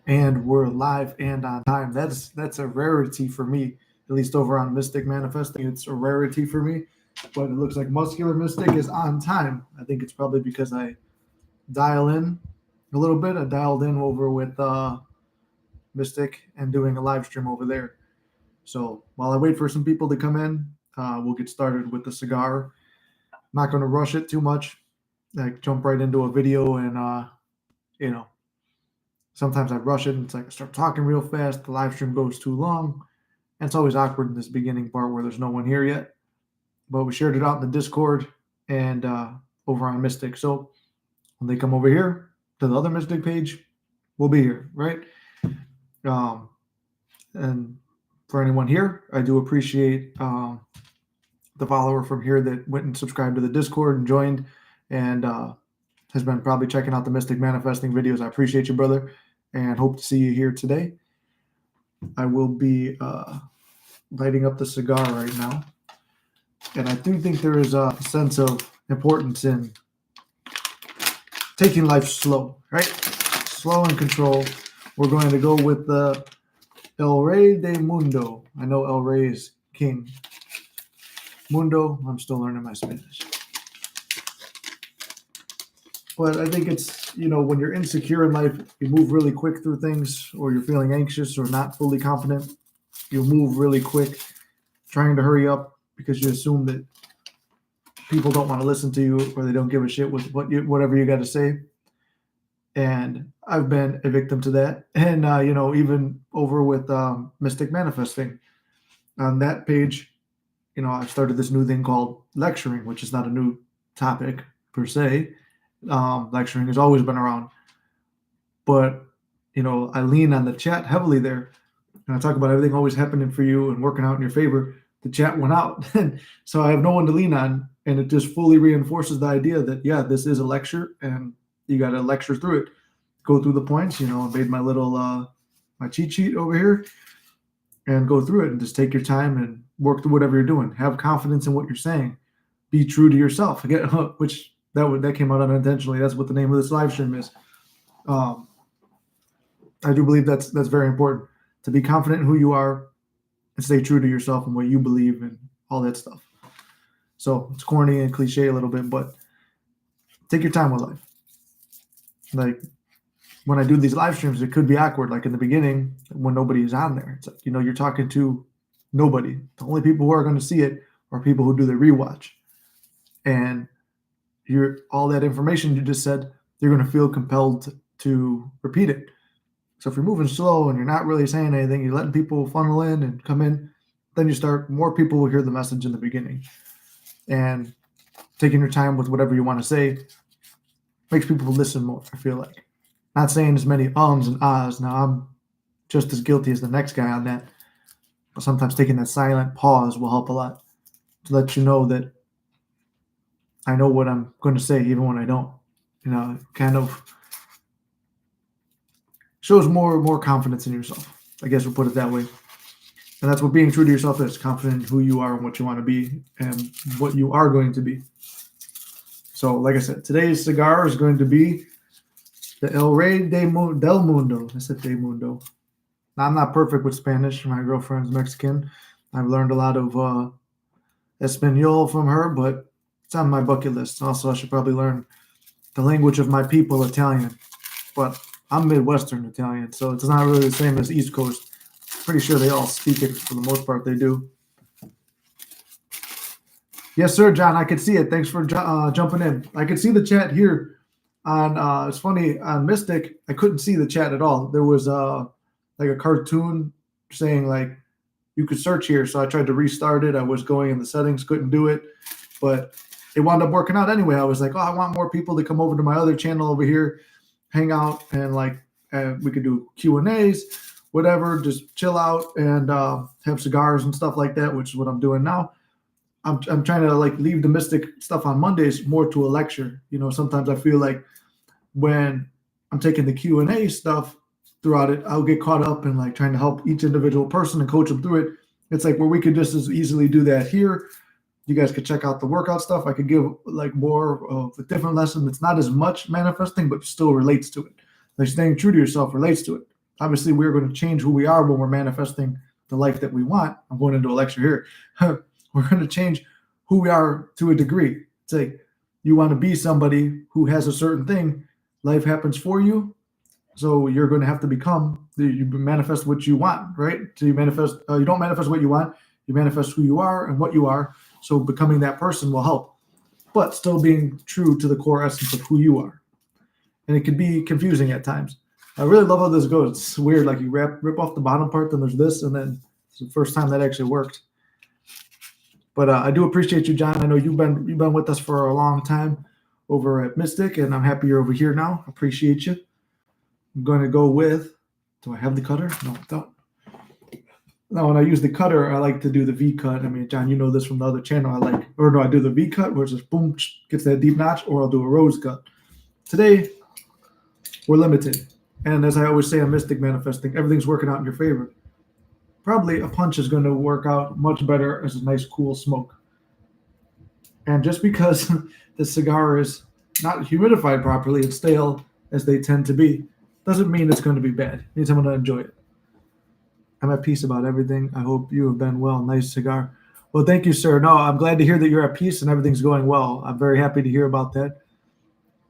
And we're live and on time. That's a rarity for me, at least over on Mystic Manifesting. It's a rarity for me, but it looks like Muscular Mystic is on time. I think it's probably because I dial in a little bit. I dialed in over with Mystic and doing a live stream over there. So while I wait for some people to come in, we'll get started with the cigar. I'm not going to rush it too much. Like jump right into a video and you know sometimes I rush it and it's like I start talking real fast. The live stream goes too long. And it's always awkward in this beginning part where there's no one here yet. But we shared it out in the Discord and over on Mystic. So when they come over here to the other Mystic page, we'll be here, right? And for anyone here, I do appreciate the follower from here that went and subscribed to the Discord and joined and has been probably checking out the Mystic Manifesting videos. I appreciate you, brother, and hope to see you here today. I will be lighting up the cigar right now. And I do think there is a sense of importance in taking life slow, right? Slow and control. We're going to go with the El Rey de Mundo. I know El Rey is king. Mundo, I'm still learning my Spanish. But I think it's, when you're insecure in life, you move really quick through things, or you're feeling anxious or not fully confident. You move really quick, trying to hurry up because you assume that people don't want to listen to you or they don't give a shit with whatever you got to say. And I've been a victim to that. And, even over with Mystic Manifesting, on that page, I've started this new thing called lecturing, which is not a new topic per se. Lecturing has always been around. But, I lean on the chat heavily there. And I talk about everything always happening for you and working out in your favor. The chat went out. So I have no one to lean on. And it just fully reinforces the idea that, yeah, this is a lecture and you got to lecture through it. Go through the points. I made my little my cheat sheet over here and go through it and just take your time and work through whatever you're doing. Have confidence in what you're saying. Be true to yourself. Again, which that came out unintentionally. That's what the name of this live stream is. I do believe that's very important, to be confident in who you are and stay true to yourself and what you believe and all that stuff. So it's corny and cliche a little bit, but take your time with life. Like when I do these live streams, it could be awkward. Like in the beginning when nobody is on there, it's like, you're talking to nobody. The only people who are going to see it are people who do the rewatch. And all that information you just said, you're going to feel compelled to repeat it. So if you're moving slow and you're not really saying anything, you're letting people funnel in and come in, then more people will hear the message in the beginning. And taking your time with whatever you want to say makes people listen more, I feel like. Not saying as many ums and ahs. Now, I'm just as guilty as the next guy on that. But sometimes taking that silent pause will help a lot to let you know that I know what I'm going to say even when I don't. It kind of shows more confidence in yourself. I guess we'll put it that way. And that's what being true to yourself is, confident in who you are and what you want to be and what you are going to be. So, like I said, today's cigar is going to be the El Rey del Mundo. I said de Mundo. Now, I'm not perfect with Spanish. My girlfriend's Mexican. I've learned a lot of Espanol from her, but it's on my bucket list. Also, I should probably learn the language of my people, Italian. But I'm Midwestern Italian, so it's not really the same as East Coast. Pretty sure they all speak it for the most part. They do. Yes, sir, John. I could see it. Thanks for jumping in. I could see the chat here on. It's funny on Mystic. I couldn't see the chat at all. There was like a cartoon saying like you could search here. So I tried to restart it. I was going in the settings, couldn't do it, but it wound up working out anyway. I was like, oh, I want more people to come over to my other channel over here, hang out, and we could do Q&As. Whatever, just chill out and have cigars and stuff like that, which is what I'm doing now. I'm trying to leave the Mystic stuff on Mondays more to a lecture. Sometimes I feel like when I'm taking the Q&A stuff throughout it, I'll get caught up in trying to help each individual person and coach them through it. It's like where we could just as easily do that here. You guys could check out the workout stuff. I could give more of a different lesson. It's not as much manifesting, but still relates to it. Staying true to yourself relates to it. Obviously, we're going to change who we are when we're manifesting the life that we want. I'm going into a lecture here. We're going to change who we are to a degree. It's like you want to be somebody who has a certain thing, life happens for you. So you're going to have to become, you manifest what you want, right? So you don't manifest what you want, you manifest who you are and what you are. So becoming that person will help, but still being true to the core essence of who you are. And it can be confusing at times. I really love how this goes. It's weird. Like you rip off the bottom part, then there's this, and then it's the first time that actually worked. But I do appreciate you, John. I know you've been with us for a long time over at Mystic, and I'm happy you're over here now. Appreciate you. I'm going to go with, do I have the cutter? No, I don't. Now, when I use the cutter, I like to do the V cut. I mean, John, you know this from the other channel. I do the V cut, where it's just boom, gets that deep notch, or I'll do a rose cut. Today, we're limited. And as I always say on Mystic Manifesting, everything's working out in your favor. Probably a punch is going to work out much better as a nice, cool smoke. And just because the cigar is not humidified properly and stale, as they tend to be, doesn't mean it's going to be bad. It means I'm going to enjoy it. I'm at peace about everything. I hope you have been well. Nice cigar. Well, thank you, sir. No, I'm glad to hear that you're at peace and everything's going well. I'm very happy to hear about that.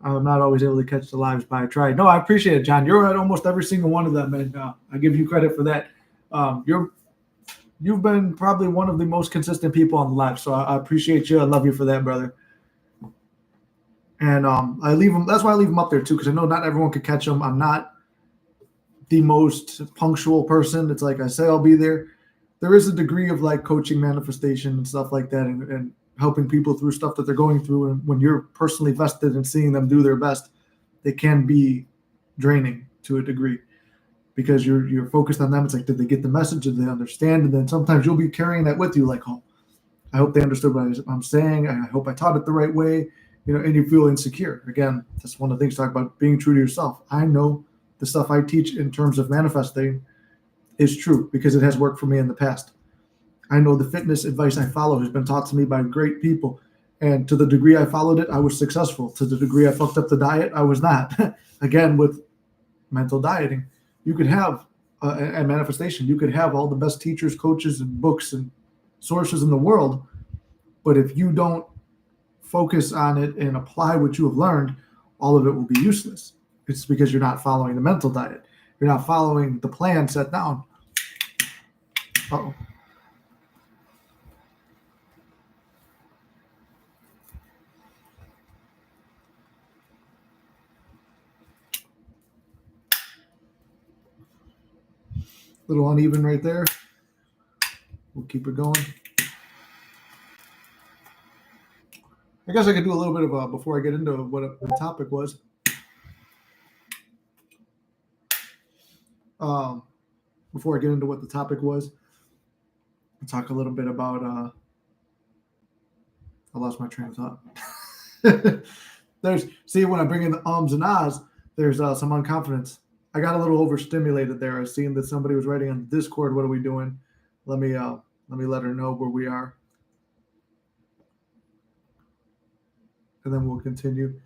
I'm not always able to catch the lives, but I tried. No, I appreciate it, John. You're at almost every single one of them, and I give you credit for that. You've been probably one of the most consistent people on the live, so I appreciate you. I love you for that, brother. And I leave them. That's why I leave them up there too, because I know not everyone could catch them. I'm not the most punctual person. It's like I say, I'll be there. There is a degree of like coaching, manifestation, and stuff like that, and helping people through stuff that they're going through. And when you're personally vested in seeing them do their best, it can be draining to a degree because you're focused on them. It's like, did they get the message? Did they understand? And then sometimes you'll be carrying that with you, like, oh, I hope they understood what I'm saying. I hope I taught it the right way, and you feel insecure. Again, that's one of the things talk about being true to yourself. I know the stuff I teach in terms of manifesting is true because it has worked for me in the past. I know the fitness advice I follow has been taught to me by great people. And to the degree I followed it, I was successful. To the degree I fucked up the diet, I was not. Again, with mental dieting, you could have a manifestation. You could have all the best teachers, coaches, and books and sources in the world. But if you don't focus on it and apply what you have learned, all of it will be useless. It's because you're not following the mental diet. You're not following the plan set down. Uh-oh. Little uneven right there. We'll keep it going. I guess I could do a little bit of before I get into what the topic was. Before I get into what the topic was, I'll talk a little bit about. I lost my train of thought. When I bring in the ums and ahs, there's some unconfidence. I got a little overstimulated there. I seen that somebody was writing on Discord, "What are we doing?" Let me let her know where we are, and then we'll continue.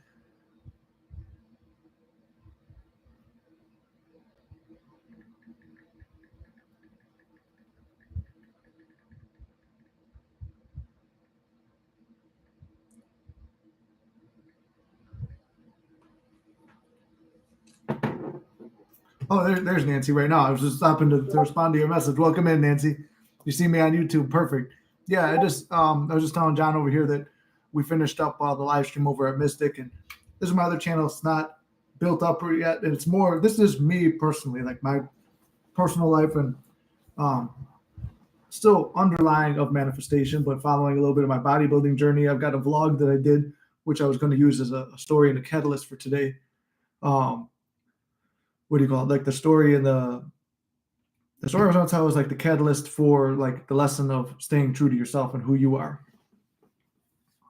Oh, there's Nancy right now. I was just stopping to respond to your message. Welcome in, Nancy. You see me on YouTube. Perfect. Yeah, I was just telling John over here that we finished up the live stream over at Mystic, and this is my other channel. It's not built up yet, and it's more. This is me personally, like my personal life, and still underlying of manifestation, but following a little bit of my bodybuilding journey. I've got a vlog that I did, which I was going to use as a story and a catalyst for today. What do you call it? Like the story and the story I was going to tell is like the catalyst for like the lesson of staying true to yourself and who you are.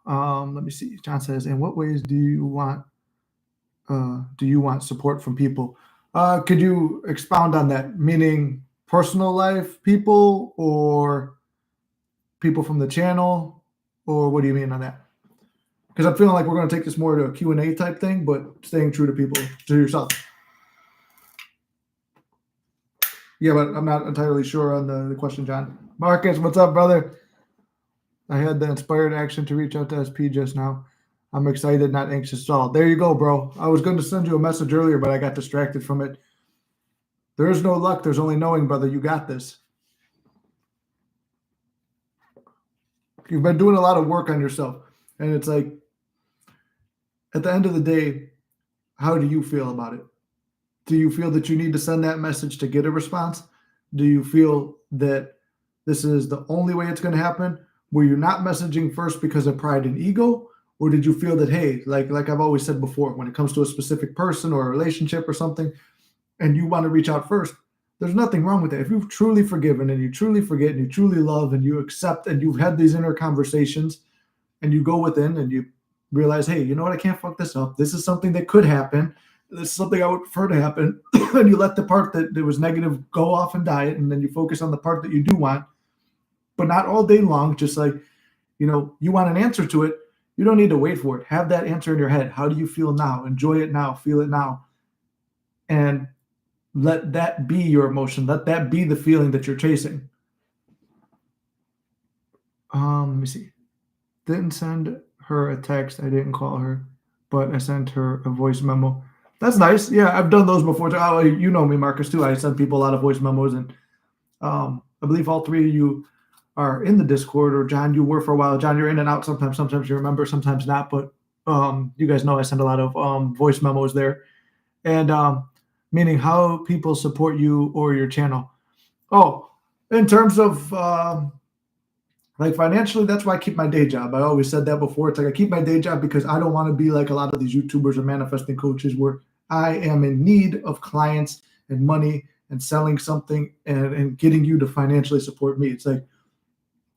Let me see. John says, "In what ways do you want support from people?" Could you expound on that? Meaning personal life people or people from the channel, or what do you mean on that? Because I'm feeling like we're going to take this more to a Q&A type thing, but staying true to people, to yourself. Yeah, but I'm not entirely sure on the question, John. Marcus, what's up, brother? I had the inspired action to reach out to SP just now. I'm excited, not anxious at all. There you go, bro. I was going to send you a message earlier, but I got distracted from it. There is no luck. There's only knowing, brother. You got this. You've been doing a lot of work on yourself. And it's like, at the end of the day, how do you feel about it? Do you feel that you need to send that message to get a response? Do you feel that this is the only way it's going to happen? Were you not messaging first because of pride and ego? Or did you feel that, hey, like I've always said before, when it comes to a specific person or a relationship or something, and you want to reach out first, there's nothing wrong with it. If you've truly forgiven and you truly forget and you truly love and you accept and you've had these inner conversations and you go within and you realize, hey, you know what? I can't fuck this up. This is something that could happen. This is something I would prefer to happen. And you let the part that was negative go off and die, and then you focus on the part that you do want, but not all day long. Just like, you want an answer to it. You don't need to wait for it. Have that answer in your head. How do you feel now? Enjoy it now. Feel it now. And let that be your emotion. Let that be the feeling that you're chasing. Let me see. Didn't send her a text. I didn't call her, but I sent her a voice memo. That's nice. Yeah, I've done those before. Oh, you know me, Marcus, too. I send people a lot of voice memos, and I believe all three of you are in the Discord, or John, you were for a while. John, you're in and out sometimes. Sometimes you remember, sometimes not. But you guys know I send a lot of voice memos there. And meaning how people support you or your channel. Oh, in terms of like financially, that's why I keep my day job. I always said that before. It's like I keep my day job because I don't want to be like a lot of these YouTubers or manifesting coaches where I am in need of clients and money and selling something and getting you to financially support me. It's like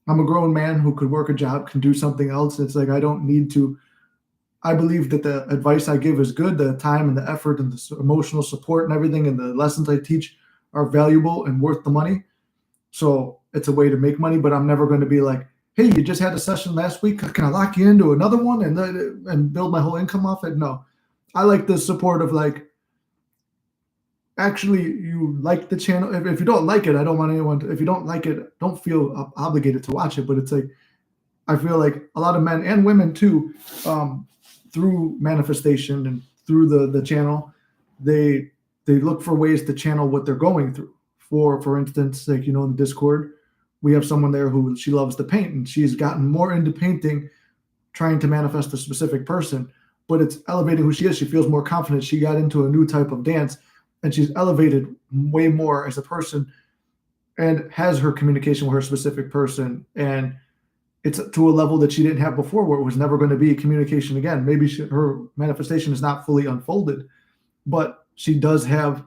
I'm a grown man who could work a job, can do something else. It's like I don't need to. I believe that the advice I give is good. The time and the effort and the emotional support and everything and the lessons I teach are valuable and worth the money. So it's a way to make money, but I'm never going to be like, hey, you just had a session last week. Can I lock you into another one and build my whole income off it? No, I like the support of like, actually, you like the channel. If you don't like it, I don't want anyone to, if you don't like it, don't feel obligated to watch it. But it's like, I feel like a lot of men and women too, through manifestation and through the channel, they look for ways to channel what they're going through. For instance, like, in the Discord, we have someone there who she loves to paint, and she's gotten more into painting, trying to manifest a specific person, but it's elevating who she is. She feels more confident. She got into a new type of dance, and she's elevated way more as a person and has her communication with her specific person. And it's to a level that she didn't have before, where it was never going to be communication again. Maybe her manifestation is not fully unfolded, but she does have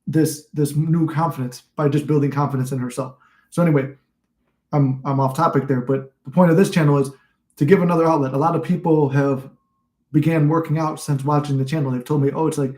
this new confidence by just building confidence in herself. So anyway, I'm off topic there, but the point of this channel is to give another outlet. A lot of people have began working out since watching the channel. They've told me, oh, it's like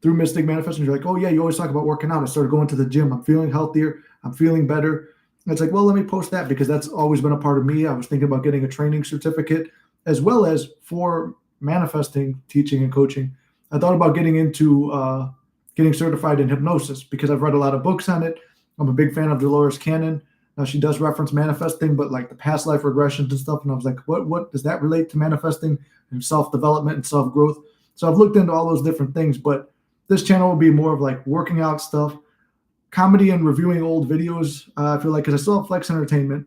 through Mystic Manifesting, you're like, oh yeah, you always talk about working out. I started going to the gym. I'm feeling healthier. I'm feeling better. And it's like, well, let me post that because that's always been a part of me. I was thinking about getting a training certificate as well as for manifesting, teaching, and coaching. I thought about getting into getting certified in hypnosis because I've read a lot of books on it. I'm a big fan of Dolores Cannon. Now, she does reference manifesting, but like the past life regressions and stuff. And I was like, what does that relate to manifesting and self-development and self-growth? So I've looked into all those different things, but this channel will be more of like working out stuff, comedy and reviewing old videos. I feel like, because I still have Flex Entertainment,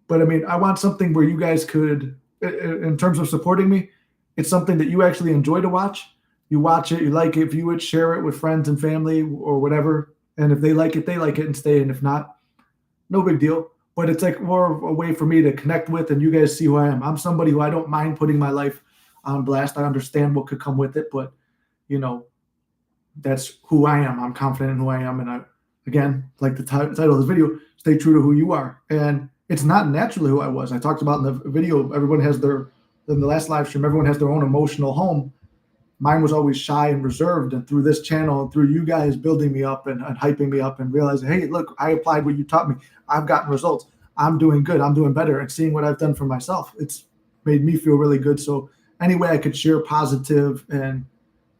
but I mean, I want something where you guys could, in terms of supporting me, it's something that you actually enjoy to watch. You watch it, you like it, view it, share it with friends and family or whatever. And if they like it and stay. And if not, no big deal. But it's like more of a way for me to connect with and you guys see who I am. I'm somebody who I don't mind putting my life on blast. I understand what could come with it, but that's who I am. I'm confident in who I am. And I, again, like the title of this video, stay true to who you are. And it's not naturally who I was. I talked about in the video, everyone has in the last live stream, everyone has their own emotional home. Mine was always shy and reserved. And through this channel and through you guys building me up and hyping me up and realizing, hey, look, I applied what you taught me. I've gotten results. I'm doing good. I'm doing better. And seeing what I've done for myself, it's made me feel really good. So any way I could share positive and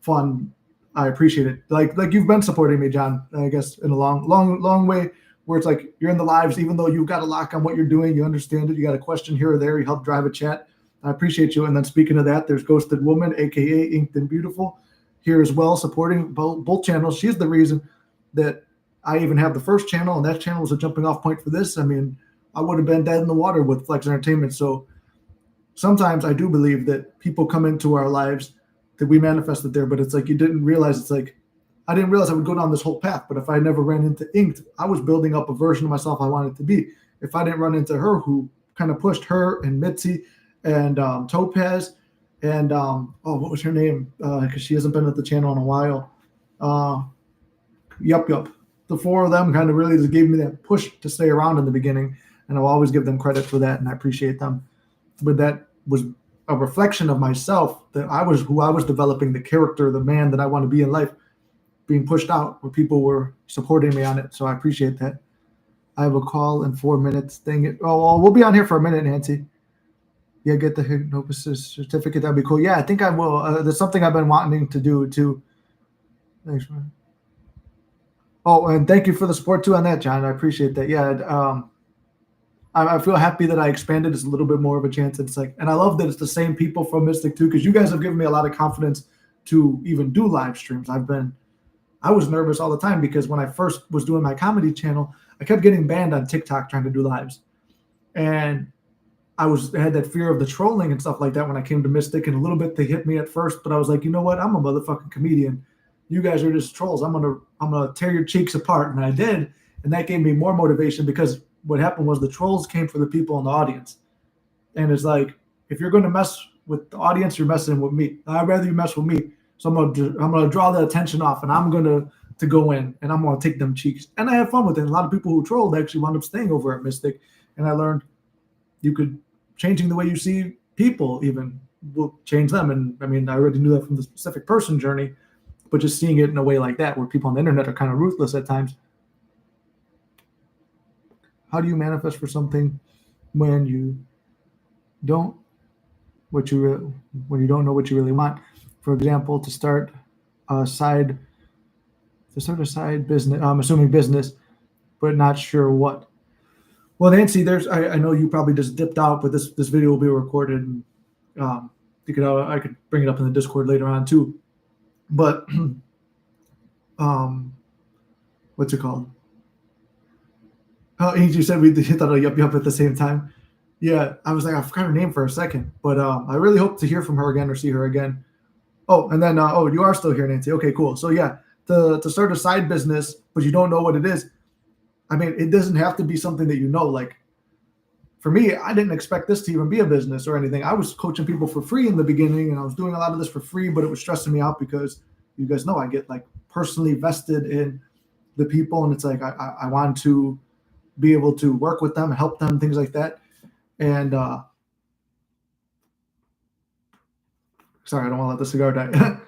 fun I appreciate it. Like you've been supporting me, John, I guess in a long way, where it's like you're in the lives, even though you've got a lock on what you're doing, you understand it, you got a question here or there, you help drive a chat. I appreciate you. And then speaking of that, there's Ghosted Woman, aka Inked and Beautiful, here as well, supporting both channels. She's the reason that I even have the first channel, and that channel was a jumping off point for this. I mean, I would have been dead in the water with Flex Entertainment. So sometimes I do believe that people come into our lives that we manifested there, but it's like you didn't realize. It's like I didn't realize I would go down this whole path. But if I never ran into Inked, I was building up a version of myself I wanted to be. If I didn't run into her, who kind of pushed her and Mitzi and Topaz and what was her name? Because she hasn't been at the channel in a while. Yup. The four of them kind of really just gave me that push to stay around in the beginning, and I'll always give them credit for that, and I appreciate them. But that was a reflection of myself, that I was who I was developing, the character, the man that I want to be in life, being pushed out where people were supporting me on it. So I appreciate that. I have a call in 4 minutes. Dang it. Oh, we'll be on here for a minute, Nancy. Yeah, get the hypnosis certificate. That'd be cool. Yeah, I think I will. There's something I've been wanting to do too. Thanks, man. Oh, and thank you for the support too on that, John. I appreciate that. Yeah, I feel happy that I expanded. It's a little bit more of a chance. It's like, and I love that it's the same people from Mystic too, because you guys have given me a lot of confidence to even do live streams. I was nervous all the time because when I first was doing my comedy channel, I kept getting banned on TikTok trying to do lives, and I had that fear of the trolling and stuff like that when I came to Mystic, and a little bit they hit me at first, but I was like, you know what? I'm a motherfucking comedian. You guys are just trolls. I'm gonna tear your cheeks apart, and I did, and that gave me more motivation because what happened was the trolls came for the people in the audience, and it's like if you're going to mess with the audience, you're messing with me. I'd rather you mess with me, so I'm gonna draw the attention off, and I'm gonna go in, and I'm gonna take them cheeks, and I had fun with it. A lot of people who trolled actually wound up staying over at Mystic, and I learned you could changing the way you see people even will change them. And I mean, I already knew that from the specific person journey, but just seeing it in a way like that, where people on the internet are kind of ruthless at times. How do you manifest for something when you don't know what you really want? For example, to start a side business. I'm assuming business, but not sure what. Well, Nancy, I know you probably just dipped out, but this video will be recorded. And, I could bring it up in the Discord later on too. But what's it called? You said we hit that yup at the same time. Yeah, I was like, I forgot her name for a second, but I really hope to hear from her again or see her again. Oh, and then you are still here, Nancy. Okay, cool. So yeah, to start a side business, but you don't know what it is. I mean, it doesn't have to be something that you know. Like for me, I didn't expect this to even be a business or anything. I was coaching people for free in the beginning, and I was doing a lot of this for free, but it was stressing me out because you guys know I get like personally vested in the people, and it's like I want to be able to work with them, help them, things like that. And sorry, I don't want to let the cigar die.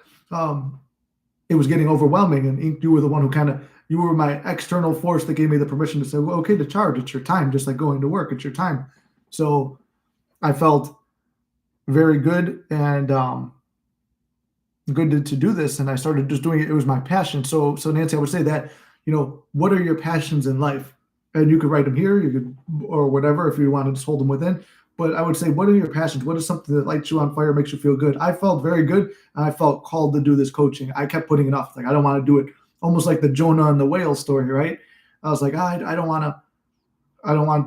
It was getting overwhelming, and Ink, you were the one who you were my external force that gave me the permission to say, well, okay, to charge, it's your time, just like going to work, it's your time. So I felt very good and good to do this, and I started just doing it. It was my passion. So Nancy, I would say that, what are your passions in life? And you could write them here, or whatever, if you want to just hold them within. But I would say, what are your passions? What is something that lights you on fire, makes you feel good? I felt very good, and I felt called to do this coaching. I kept putting it off. Like, I don't want to do it. Almost like the Jonah and the whale story, right? I was like, I don't want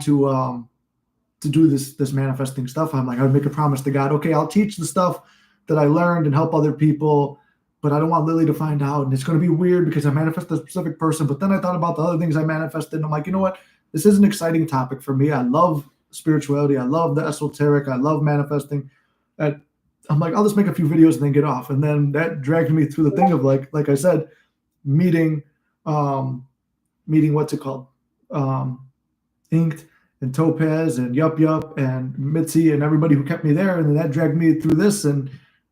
to do this manifesting stuff. I'm like, I would make a promise to God. Okay, I'll teach the stuff that I learned and help other people, but I don't want Lily to find out. And it's going to be weird because I manifested a specific person. But then I thought about the other things I manifested, and I'm like, you know what? This is an exciting topic for me. I love spirituality. I love the esoteric. I love manifesting. I'm like, I'll just make a few videos and then get off. And then that dragged me through the thing of like I said, meeting what's it called? Inked and Topaz and Yup and Mitzi and everybody who kept me there. And then that dragged me through this, and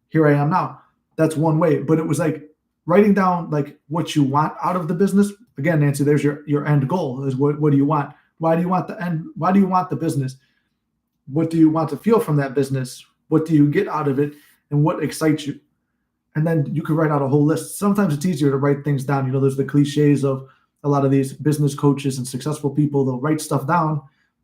here I am now. That's one way. But it was like writing down like what you want out of the business. Again, Nancy, there's your end goal is what do you want? Why do you want the end? Why do you want the business? What do you want to feel from that business? What do you get out of it? And what excites you? And then you could write out a whole list. Sometimes it's easier to write things down. There's the cliches of a lot of these business coaches and successful people. They'll write stuff down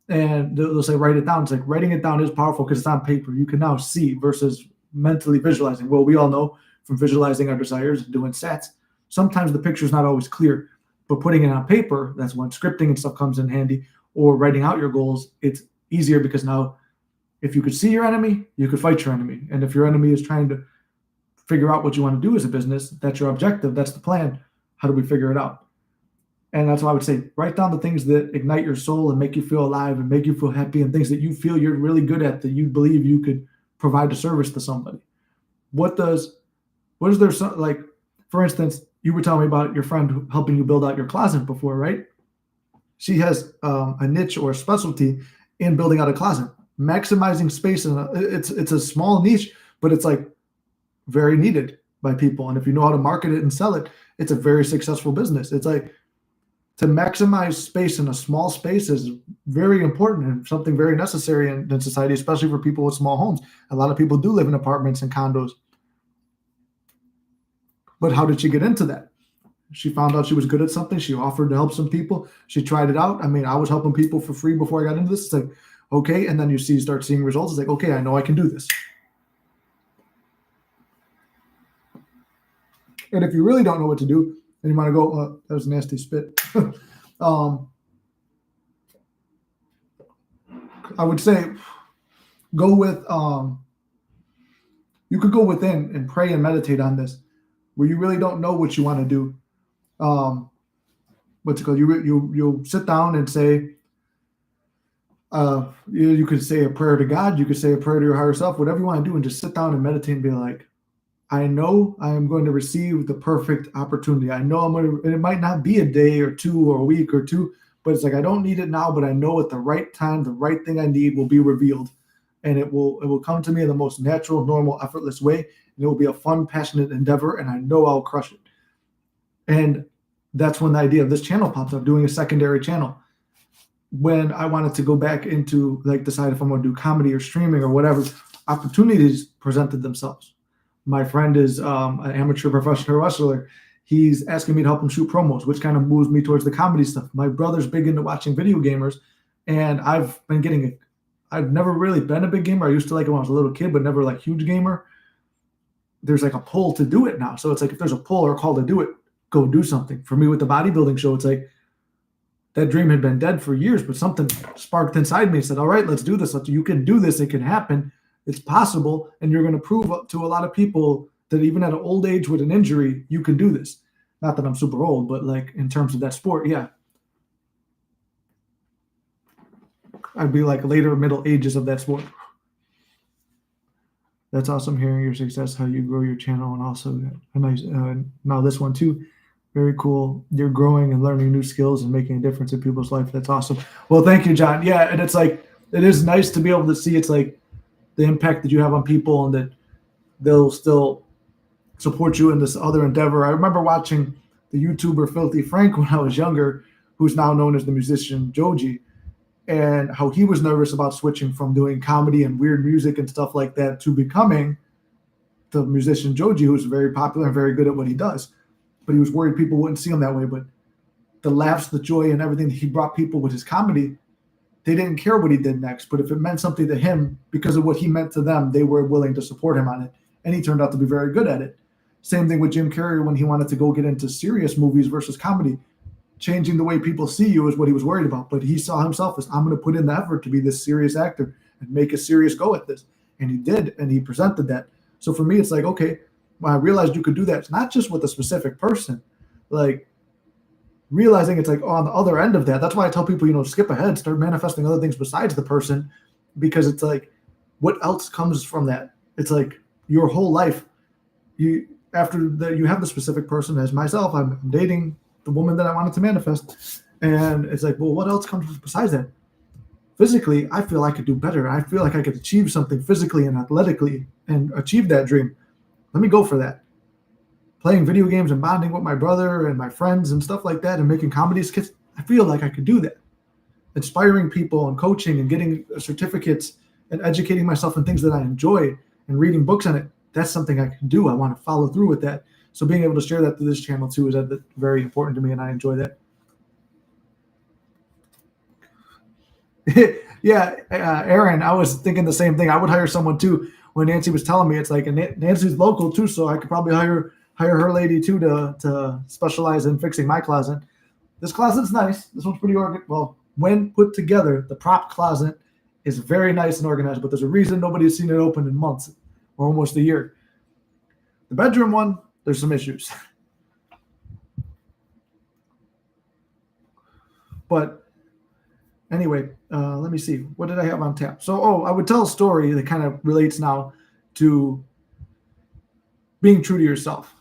and they'll say, write it down. It's like writing it down is powerful because it's on paper. You can now see versus mentally visualizing. Well, we all know from visualizing our desires and doing stats, sometimes the picture is not always clear, but putting it on paper, that's when scripting and stuff comes in handy, or writing out your goals. It's easier because now if you could see your enemy, you could fight your enemy. And if your enemy is trying to figure out what you want to do as a business, that's your objective, that's the plan. How do we figure it out? And that's why I would say write down the things that ignite your soul and make you feel alive and make you feel happy, and things that you feel you're really good at, that you believe you could provide a service to somebody. What is there, like, for instance, you were telling me about your friend helping you build out your closet before, right? She has a niche or a specialty in building out a closet, maximizing space. It's a small niche, but it's like very needed by people. And if you know how to market it and sell it, it's a very successful business. It's like, to maximize space in a small space is very important and something very necessary in society, especially for people with small homes. A lot of people do live in apartments and condos. But how did she get into that? She found out she was good at something. She offered to help some people. She tried it out. I mean, I was helping people for free before I got into this. It's like, okay. And then you start seeing results. It's like, okay, I know I can do this. And if you really don't know what to do, and you want to go, that was nasty spit. I would say go with, you could go within and pray and meditate on this, where you really don't know what you want to do. What's it called? You'll sit down and say, you could say a prayer to God. You could say a prayer to your higher self, whatever you want to do, and just sit down and meditate and be like, I know I am going to receive the perfect opportunity. I know and it might not be a day or two or a week or two, but it's like, I don't need it now, but I know at the right time, the right thing I need will be revealed, and it will come to me in the most natural, normal, effortless way. And it will be a fun, passionate endeavor, and I know I'll crush it. And that's when the idea of this channel popped up, doing a secondary channel. When I wanted to go back into, like, decide if I'm going to do comedy or streaming or whatever, opportunities presented themselves. My friend is an amateur professional wrestler. He's asking me to help him shoot promos, which kind of moves me towards the comedy stuff. My brother's big into watching video gamers, and I've never really been a big gamer. I used to like it when I was a little kid, but never like huge gamer. There's like a pull to do it now. So it's like, if there's a pull or a call to do it, go do something. For me with the bodybuilding show, it's like that dream had been dead for years, but something sparked inside me and said, all right, let's do this. You can do this. It can happen. It's possible, and you're going to prove to a lot of people that even at an old age with an injury, you can do this. Not that I'm super old, but like in terms of that sport, yeah. I'd be like later middle ages of that sport. That's awesome hearing your success, how you grow your channel, and also a nice, now this one too. Very cool. You're growing and learning new skills and making a difference in people's life. That's awesome. Well, thank you, John. Yeah, and it's like, it is nice to be able to see, it's like, the impact that you have on people, and that they'll still support you in this other endeavor. I remember watching the YouTuber Filthy Frank when I was younger, who's now known as the musician Joji, and how he was nervous about switching from doing comedy and weird music and stuff like that to becoming the musician Joji, who's very popular and very good at what he does. But he was worried people wouldn't see him that way. But the laughs, the joy, and everything that he brought people with his comedy, they didn't care what he did next, but if it meant something to him because of what he meant to them, they were willing to support him on it. And he turned out to be very good at it. Same thing with Jim Carrey when he wanted to go get into serious movies versus comedy. Changing the way people see you is what he was worried about. But he saw himself as, I'm going to put in the effort to be this serious actor and make a serious go at this. And he did, and he presented that. So for me, it's like, okay, when I realized you could do that, it's not just with a specific person. Like, realizing it's like, on the other end of that, that's why I tell people, skip ahead, start manifesting other things besides the person, because it's like, what else comes from that? It's like your whole life. You have the specific person. As myself, I'm dating the woman that I wanted to manifest, and it's like, well, what else comes besides that? Physically, I feel I could do better. I feel like I could achieve something physically and athletically and achieve that dream. Let me go for that. Playing video games and bonding with my brother and my friends and stuff like that, and making comedy skits, I feel like I could do that. Inspiring people and coaching and getting certificates and educating myself in things that I enjoy and reading books on it, that's something I can do. I want to follow through with that. So being able to share that through this channel too is very important to me, and I enjoy that. Yeah, Aaron, I was thinking the same thing. I would hire someone too. When Nancy was telling me, it's like, and Nancy's local too, so I could probably hire her lady too to specialize in fixing my closet. This closet's nice. This one's pretty organized. Well, when put together, the prop closet is very nice and organized, but there's a reason nobody's seen it open in months or almost a year. The bedroom one, there's some issues. But anyway, let me see. What did I have on tap? So, I would tell a story that kind of relates now to being true to yourself.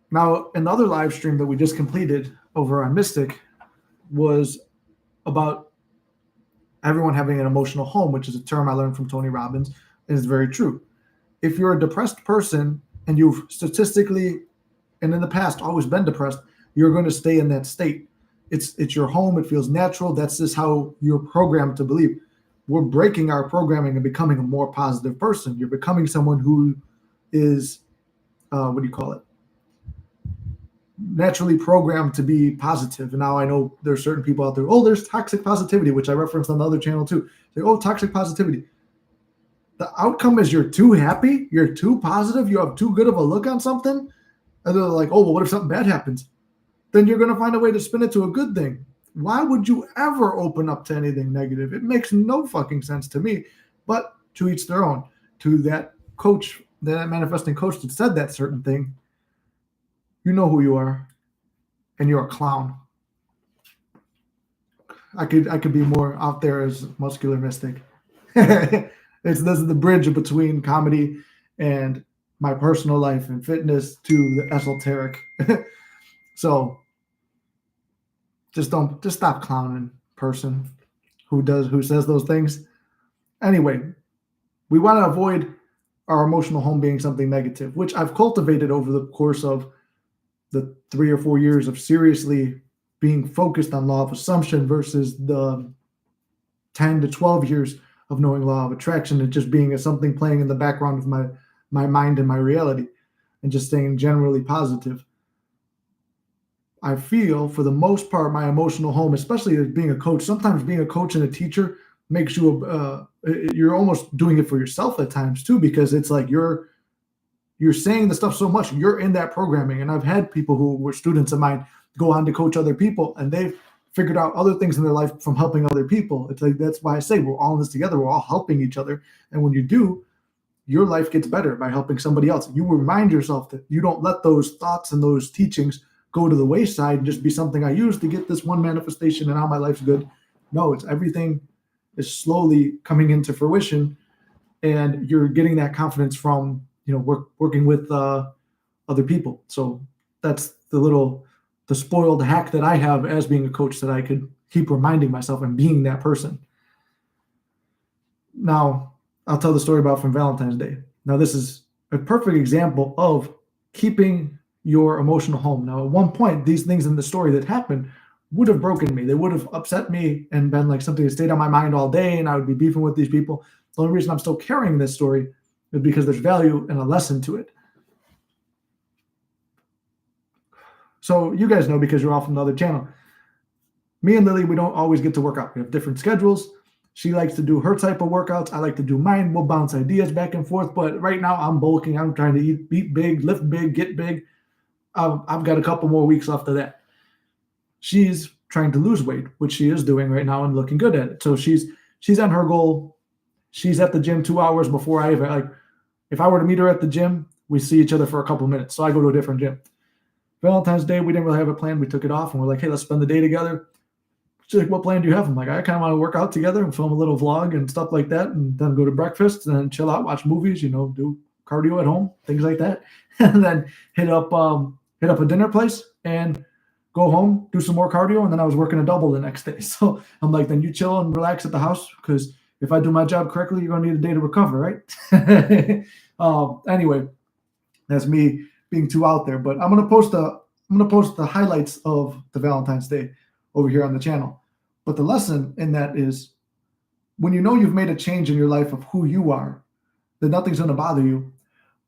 Now, in the other live stream that we just completed over on Mystic was about everyone having an emotional home, which is a term I learned from Tony Robbins, and it's very true. If you're a depressed person and you've statistically and in the past always been depressed, you're going to stay in that state. It's your home. It feels natural. That's just how you're programmed to believe. We're breaking our programming and becoming a more positive person. You're becoming someone who is, naturally programmed to be positive. And now I know there's certain people out there, there's toxic positivity, which I referenced on the other channel too. Say, toxic positivity. The outcome is you're too happy, you're too positive, you have too good of a look on something. And they're like, what if something bad happens? Then you're going to find a way to spin it to a good thing. Why would you ever open up to anything negative? It makes no fucking sense to me. But to each their own. To that coach, that manifesting coach that said that certain thing, you know who you are, and you're a clown. I could be more out there as Muscular Mystic. This is the bridge between comedy and my personal life and fitness to the esoteric. So just stop clowning, person who says those things. Anyway, we want to avoid our emotional home being something negative, which I've cultivated over the course of the 3 or 4 years of seriously being focused on law of assumption versus the 10 to 12 years of knowing law of attraction and just being something playing in the background of my mind and my reality and just staying generally positive. I feel for the most part, my emotional home, especially as being a coach, sometimes being a coach and a teacher makes you, you're almost doing it for yourself at times too, because it's like you're saying the stuff so much, you're in that programming. And I've had people who were students of mine go on to coach other people, and they've figured out other things in their life from helping other people. It's like, that's why I say we're all in this together. We're all helping each other. And when you do, your life gets better by helping somebody else. You remind yourself that you don't let those thoughts and those teachings go to the wayside and just be something I use to get this one manifestation and now my life's good. No, it's everything is slowly coming into fruition, and you're getting that confidence from, working with other people. So that's the spoiled hack that I have as being a coach, that I could keep reminding myself and being that person. Now, I'll tell the story about from Valentine's Day. Now, this is a perfect example of keeping your emotional home. Now, at one point, these things in the story that happened would have broken me. They would have upset me and been like something that stayed on my mind all day, and I would be beefing with these people. The only reason I'm still carrying this story is because there's value and a lesson to it. So you guys know, because you're off on the other channel, me and Lily, we don't always get to work out. We have different schedules. She likes to do her type of workouts. I like to do mine. We'll bounce ideas back and forth. But right now I'm bulking. I'm trying to eat big, lift big, get big. I've got a couple more weeks left of that. She's trying to lose weight, which she is doing right now and looking good at it. So she's on her goal. She's at the gym 2 hours before I even, if I were to meet her at the gym, we see each other for a couple minutes. So I go to a different gym. Valentine's Day, we didn't really have a plan. We took it off and we're like, hey, let's spend the day together. She's like, what plan do you have? I'm like, I kind of want to work out together and film a little vlog and stuff like that, and then go to breakfast and then chill out, watch movies, do cardio at home, things like that. And then hit up a dinner place and go home, do some more cardio, and then I was working a double the next day. So I'm like, then you chill and relax at the house, because if I do my job correctly, you're going to need a day to recover, right? Anyway, that's me being too out there. But I'm going to post the highlights of the Valentine's Day over here on the channel. But the lesson in that is, when you know you've made a change in your life of who you are, that nothing's going to bother you.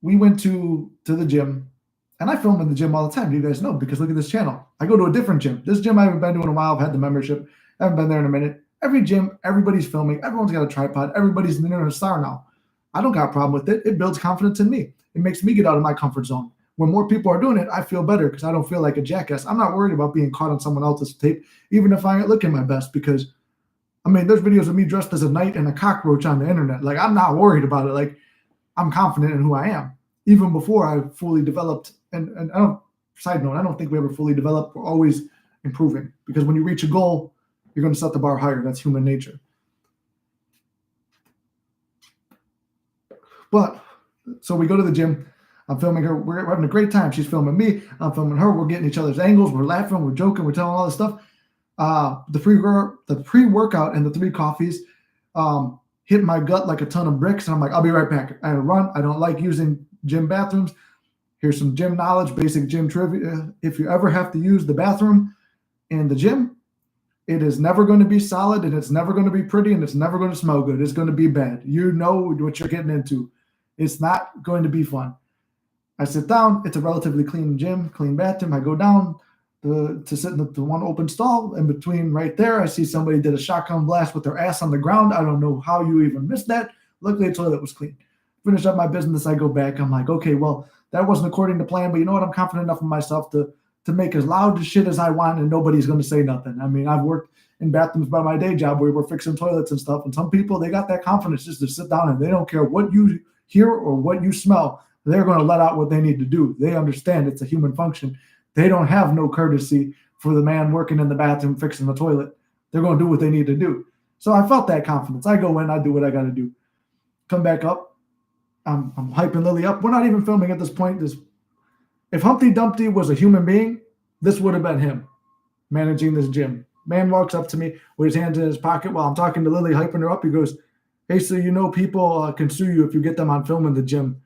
we went to the gym, and I film in the gym all the time. You guys know because look at this channel. I go to a different gym. This gym I haven't been to in a while. I've had the membership. I haven't been there in a minute. Every gym, everybody's filming. Everyone's got a tripod. Everybody's an internet star now. I don't got a problem with it. It builds confidence in me. It makes me get out of my comfort zone. When more people are doing it, I feel better because I don't feel like a jackass. I'm not worried about being caught on someone else's tape, even if I ain't looking my best. Because I mean, there's videos of me dressed as a knight and a cockroach on the internet. Like I'm not worried about it. Like I'm confident in who I am, even before I fully developed. And I don't. Side note: I don't think we ever fully develop. We're always improving because when you reach a goal, you're going to set the bar higher. That's human nature. But so we go to the gym. I'm filming her. We're having a great time. She's filming me. I'm filming her. We're getting each other's angles. We're laughing. We're joking. We're telling all this stuff. The pre-workout and the 3 coffees hit my gut like a ton of bricks. And I'm like, I'll be right back. I run. I don't like using gym bathrooms. Here's some gym knowledge, basic gym trivia. If you ever have to use the bathroom in the gym, it is never going to be solid, and it's never going to be pretty, and it's never going to smell good. It's going to be bad. You know what you're getting into. It's not going to be fun. I sit down. It's a relatively clean gym, clean bathroom. I go down to sit in the one open stall. In between right there, I see somebody did a shotgun blast with their ass on the ground. I don't know how you even missed that. Luckily, the toilet was clean. Finish up my business. I go back. I'm like, okay, well, that wasn't according to plan, but you know what? I'm confident enough in myself to make as loud as shit as I want, and nobody's going to say nothing. I mean, I've worked in bathrooms by my day job where we're fixing toilets and stuff, and some people, they got that confidence just to sit down and they don't care what you hear or what you smell. They're going to let out what they need to do. They understand it's a human function. They don't have no courtesy for the man working in the bathroom fixing the toilet. They're going to do what they need to do. So I felt that confidence. I go in, I do what I got to do. Come back up. I'm hyping Lily up. We're not even filming at this point. If Humpty Dumpty was a human being, this would have been him managing this gym. Man walks up to me with his hands in his pocket while I'm talking to Lily, hyping her up. He goes, hey, so you know people can sue you if you get them on film in the gym.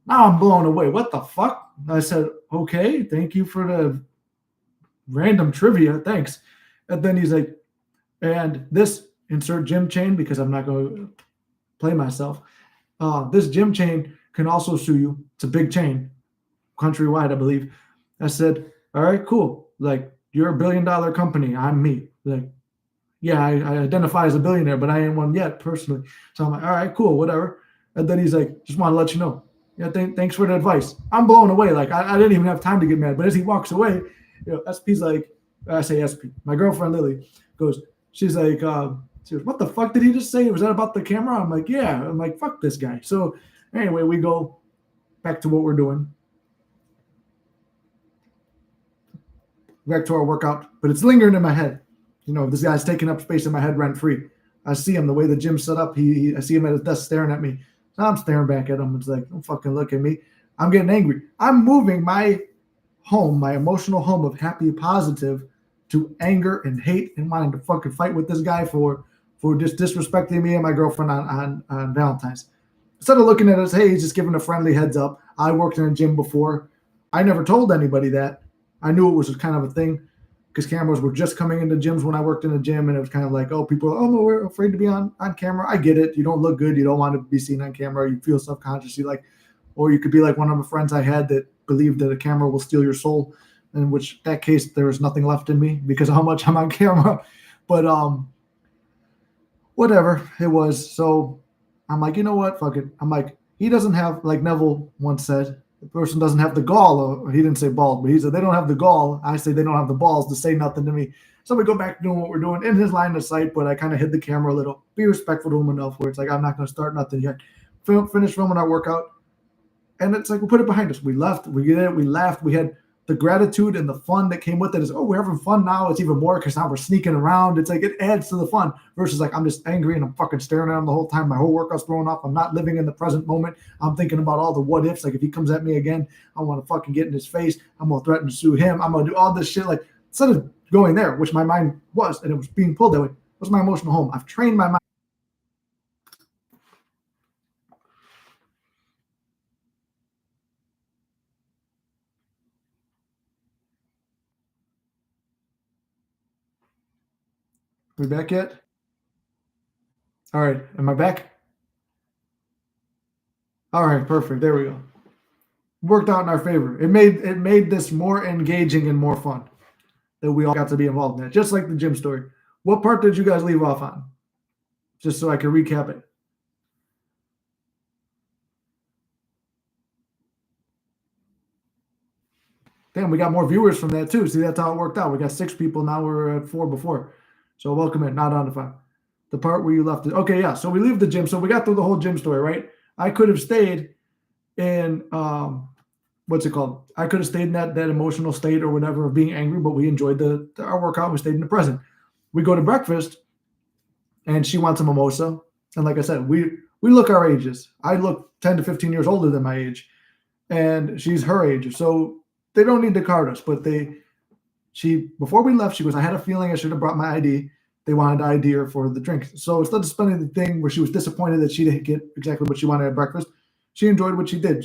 Now I'm blown away. What the fuck? I said, okay, thank you for the random trivia. Thanks. And then he's like, and this insert gym chain, because I'm not going to play myself. This gym chain can also sue you. It's a big chain, countrywide, I believe. I said, all right, cool. Like, you're a $1 billion company. I'm me. Like, yeah, I identify as a billionaire, but I ain't one yet personally. So I'm like, all right, cool, whatever. And then he's like, just want to let you know. Yeah, thanks for the advice. I'm blown away. Like, I didn't even have time to get mad. But as he walks away, SP's like, I say SP. My girlfriend Lily goes, she's like, she goes, what the fuck did he just say? Was that about the camera? I'm like, yeah. I'm like, fuck this guy. So anyway, we go back to what we're doing. Back to our workout, but it's lingering in my head. This guy's taking up space in my head rent free. I see him the way the gym's set up. I see him at his desk staring at me. So I'm staring back at him. It's like, don't fucking look at me. I'm getting angry. I'm moving my home, my emotional home of happy, positive, to anger and hate and wanting to fucking fight with this guy for just disrespecting me and my girlfriend on Valentine's. Instead of looking at us, hey, he's just giving a friendly heads up. I worked in a gym before. I never told anybody that. I knew it was kind of a thing because cameras were just coming into gyms when I worked in a gym, and it was kind of like, oh, people are, no, we're afraid to be on camera. I get it. You don't look good. You don't want to be seen on camera. You feel subconsciously like, or you could be like one of the friends I had that believed that a camera will steal your soul, in which that case there was nothing left in me because of how much I'm on camera. But whatever it was. So I'm like, you know what? Fuck it. I'm like, he doesn't have, like Neville once said, the person doesn't have the gall, or he didn't say bald, but he said they don't have the gall. I say they don't have the balls to say nothing to me. So we go back to doing what we're doing in his line of sight, but I kind of hid the camera a little, be respectful to him enough where it's like, I'm not going to start nothing yet. Finish filming our workout. And it's like, we put it behind us. We left, we did it, we laughed. We had the gratitude and the fun that came with it is, oh, we're having fun now. It's even more because now we're sneaking around. It's like, it adds to the fun versus like, I'm just angry and I'm fucking staring at him the whole time. My whole workout's thrown off. I'm not living in the present moment. I'm thinking about all the what ifs. Like if he comes at me again, I want to fucking get in his face. I'm going to threaten to sue him. I'm going to do all this shit. Like instead of going there, which my mind was, and it was being pulled that way, was my emotional home. I've trained my mind. We back yet? All right. Am I back? All right. Perfect. There we go. worked out in our favor. It made this more engaging and more fun that we all got to be involved in it. Just like the gym story. What part did you guys leave off on? Just so I can recap it. Damn, we got more viewers from that too. See, that's how it worked out. We got 6 people now. We're at 4 before. So welcome in. Not on the 5. The part where you left it. Okay, yeah. So we leave the gym. So we got through the whole gym story, right? I could have stayed in what's it called? I could have stayed in that emotional state or whatever of being angry, but we enjoyed our workout. We stayed in the present. We go to breakfast, and she wants a mimosa. And like I said, we look our ages. I look 10 to 15 years older than my age, and she's her age. So they don't need to card us, but before we left, she goes, I had a feeling I should have brought my ID. They wanted to ID her for the drink. So instead of spending the thing where she was disappointed that she didn't get exactly what she wanted at breakfast, she enjoyed what she did.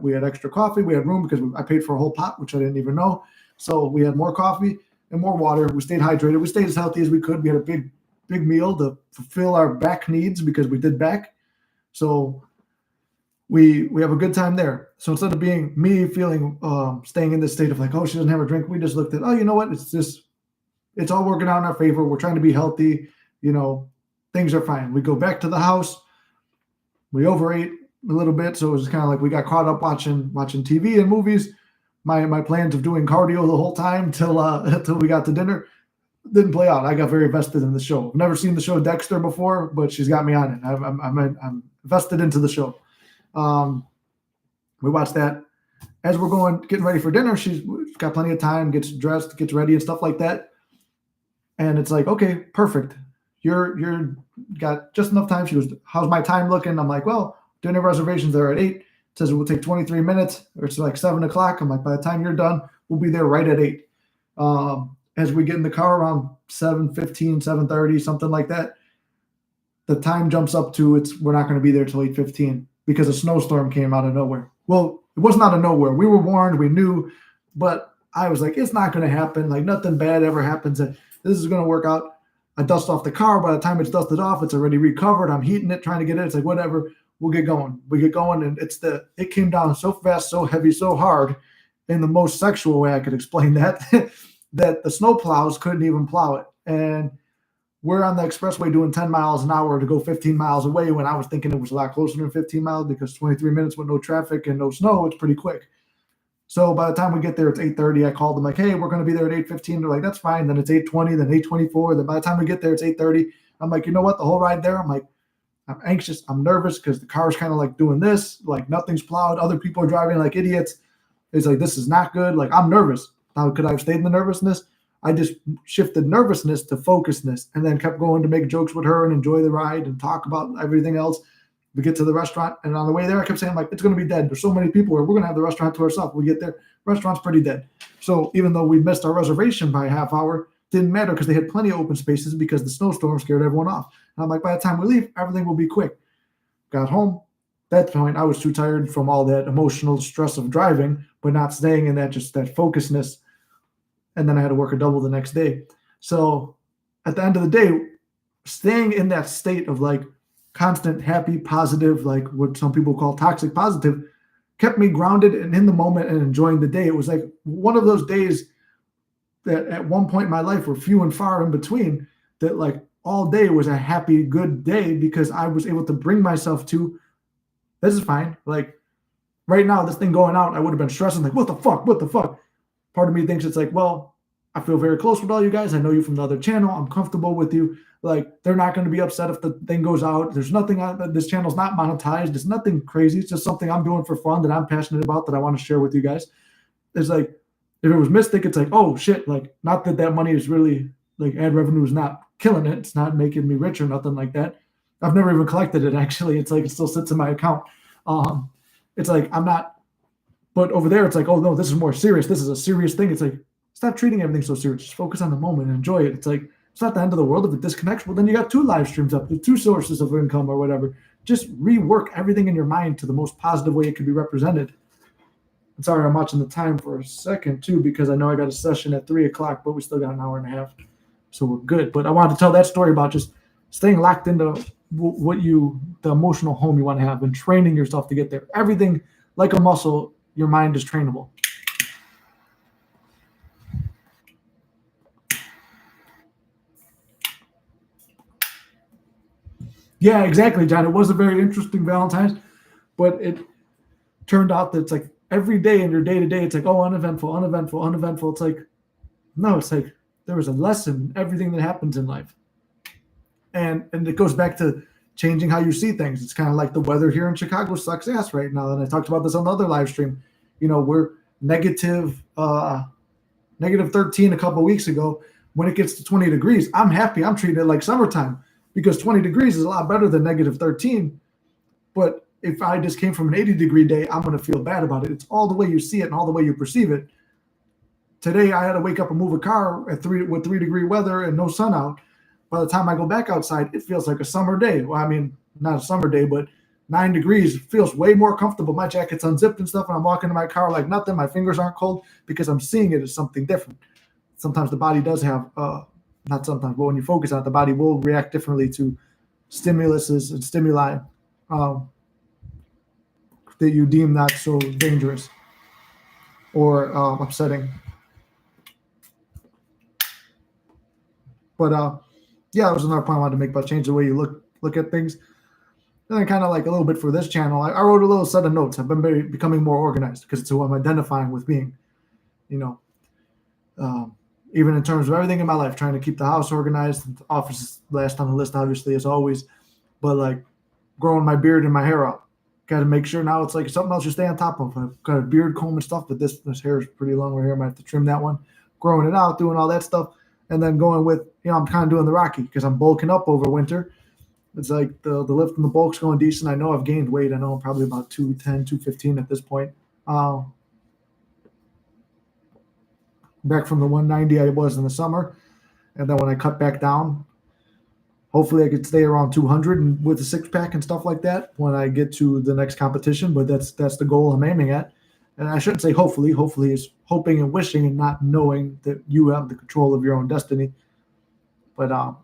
We had extra coffee. We had room because I paid for a whole pot, which I didn't even know. So we had more coffee and more water. We stayed hydrated. We stayed as healthy as we could. We had a big meal to fulfill our back needs because we did back. So we have a good time there. So instead of being me feeling staying in this state of like, oh, she doesn't have a drink, we just looked at, oh, you know what? It's all working out in our favor. We're trying to be healthy. Things are fine. We go back to the house. We overate a little bit, so it was kind of like we got caught up watching TV and movies. My plans of doing cardio the whole time till we got to dinner didn't play out. I got very vested in the show. I've never seen the show Dexter before, but she's got me on it. I'm vested into the show. We watched that. As we're getting ready for dinner, she's got plenty of time, gets dressed, gets ready and stuff like that. And it's like, okay, perfect. You're got just enough time. She goes, how's my time looking? I'm like, well, dinner reservations are at 8. It says it will take 23 minutes, or it's like 7 o'clock. I'm like, by the time you're done, we'll be there right at 8. As we get in the car around 7:15, 7:30, something like that, the time jumps up to we're not going to be there till 8:15 because a snowstorm came out of nowhere. Well, it wasn't out of nowhere. We were warned, we knew, but I was like, it's not going to happen. Like nothing bad ever happens. This is going to work out. I dust off the car. By the time it's dusted off, it's already recovered. I'm heating it, trying to get it. It's like, whatever, we'll get going. We get going, and it came down so fast, so heavy, so hard, in the most sexual way I could explain that, that the snow plows couldn't even plow it. And we're on the expressway doing 10 miles an hour to go 15 miles away when I was thinking it was a lot closer than 15 miles because 23 minutes with no traffic and no snow, it's pretty quick. So by the time we get there, it's 8:30. I called them like, hey, we're going to be there at 8:15. They're like, that's fine. Then it's 8:20, then 8:24. Then by the time we get there, it's 8:30. I'm like, you know what? The whole ride there, I'm like, I'm anxious. I'm nervous because the car's kind of like doing this. Like nothing's plowed. Other people are driving like idiots. It's like, this is not good. Like I'm nervous. Now, could I have stayed in the nervousness? I just shifted nervousness to focusedness and then kept going to make jokes with her and enjoy the ride and talk about everything else. We get to the restaurant, and on the way there, I kept saying, like, it's going to be dead. There's so many people here. We're going to have the restaurant to ourselves. We get there, restaurant's pretty dead. So even though we missed our reservation by a half hour, didn't matter because they had plenty of open spaces because the snowstorm scared everyone off. And I'm like, by the time we leave, everything will be quick. Got home. At that point, I was too tired from all that emotional stress of driving, but not staying in that focusedness. And then I had to work a double the next day. So at the end of the day, staying in that state of like constant, happy, positive, like what some people call toxic positive, kept me grounded and in the moment and enjoying the day. It was like one of those days that at one point in my life were few and far in between, that like all day was a happy, good day because I was able to bring myself to, this is fine. Like right now, this thing going out, I would have been stressing like, what the fuck? Part of me thinks it's like, well, I feel very close with all you guys. I know you from the other channel. I'm comfortable with you. Like, they're not going to be upset if the thing goes out. There's nothing this channel's not monetized. It's nothing crazy. It's just something I'm doing for fun that I'm passionate about that I want to share with you guys. It's like, if it was Mystic, it's like, oh shit, like, not that money is really, like, ad revenue is not killing it. It's not making me rich or nothing like that. I've never even collected it, actually. It's like, it still sits in my account. It's like, I'm not, but over there, it's like, oh no, this is more serious. This is a serious thing. It's like, stop treating everything so serious. Just focus on the moment and enjoy it. It's like, it's not the end of the world if it disconnects. Well, then you got 2 live streams up, 2 sources of income or whatever. Just rework everything in your mind to the most positive way it can be represented. I'm sorry, I'm watching the time for a second too, because I know I got a session at 3 o'clock, but we still got an hour and a half. So we're good. But I wanted to tell that story about just staying locked into the emotional home you want to have and training yourself to get there. Everything like a muscle, your mind is trainable. Yeah, exactly, John. It was a very interesting Valentine's, but it turned out that it's like every day in your day to day, it's like, oh, uneventful, uneventful, uneventful. It's like, no, it's like there was a lesson in everything that happens in life. And it goes back to changing how you see things. It's kind of like the weather here in Chicago sucks ass right now. And I talked about this on the other live stream. We're negative 13 a couple of weeks ago. When it gets to 20 degrees, I'm happy. I'm treating it like summertime because 20 degrees is a lot better than negative 13. But if I just came from an 80-degree day, I'm going to feel bad about it. It's all the way you see it and all the way you perceive it. Today, I had to wake up and move a car with 3-degree weather and no sun out. By the time I go back outside, it feels like a summer day. Well, I mean, not a summer day, but 9 degrees feels way more comfortable. My jacket's unzipped and stuff, and I'm walking to my car like nothing. My fingers aren't cold because I'm seeing it as something different. Sometimes the body does have, not sometimes, but when you focus on it, the body will react differently to stimuluses and stimuli that you deem not so dangerous or upsetting. But yeah, that was another point I wanted to make about change the way you look at things. And then kind of like a little bit for this channel, I wrote a little set of notes. I've been becoming more organized because it's who I'm identifying with being, even in terms of everything in my life, trying to keep the house organized. The office is last on the list, obviously, as always. But like growing my beard and my hair out. Got to make sure now it's like something else you stay on top of. I've got a beard comb and stuff, but this hair is pretty long right here. I might have to trim that one. Growing it out, doing all that stuff. And then going with, I'm kind of doing the Rocky because I'm bulking up over winter. It's like the lift and the bulk's going decent. I know I've gained weight. I know I'm probably about 210, 215 at this point. Back from the 190 I was in the summer. And then when I cut back down, hopefully I could stay around 200 and with a six-pack and stuff like that when I get to the next competition. But that's the goal I'm aiming at. And I shouldn't say hopefully. Hopefully is hoping and wishing and not knowing that you have the control of your own destiny. But I'm